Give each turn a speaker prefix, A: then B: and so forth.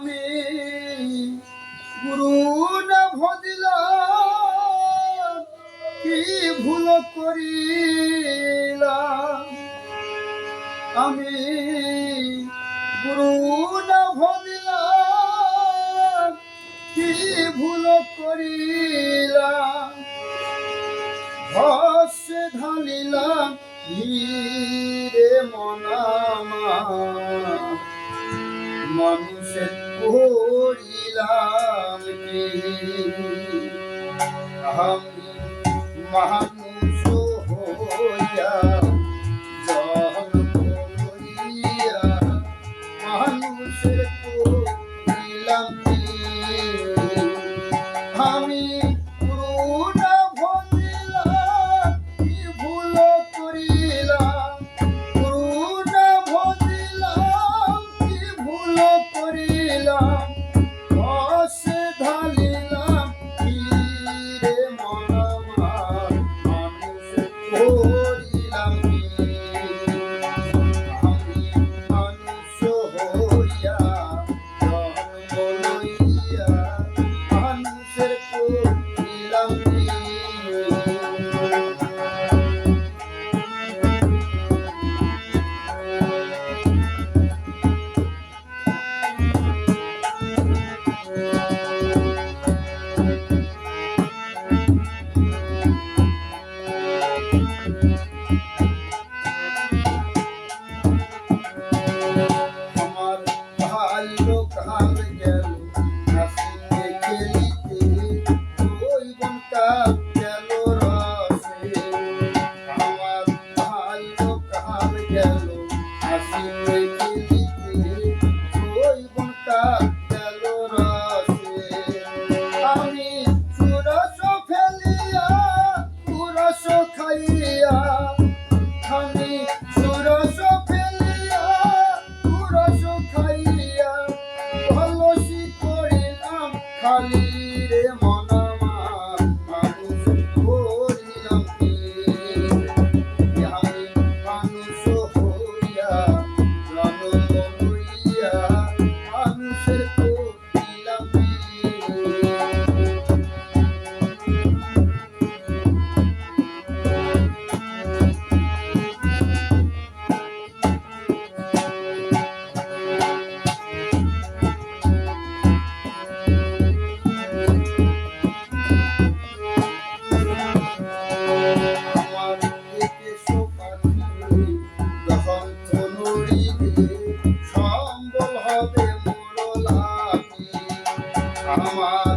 A: আমি গুরু না ভজিলাম, কি ভুল করিলাম। আমি গুরু না ভজিলাম, কি ভুল করিলাম। ভস্যে ঢালিলাম ধীরে মনামা, মানুষের করিলাম কি। আমি মানুষ হইয়া জন্ম করিয়া মানুষের করিলাম কি। আমি করুণা ভজিলাম, কি ভুল করিলাম। করুণা ভজিলাম, কি ভুল করিলাম। রসে ঢালিলাম ধীরে মনামা, মানুষ করিলাম কি। আমি মানুষ হইয়া জন্ম লইয়া মানুষের করিলাম কি। কাল গেল হাসিতে খেলিতে, জৈবনটা গেল রসে। আমার ভালো কাল গেল হাসিতে খেলিতে, জৈবনটা গেল রসে। আমি সুরস ফেলিয়া পুরস খাইয়া, আমি সুরস ফেলিয়া পুরস খাইয়া ভালোসি করিলাম খালি রে মনামা, মানুষ করিলাম কি। আমি মানুষ হইয়া জন্ম লইয়া মানুষের করিলাম কি। সম্বল হবে মোর লাগি, আমার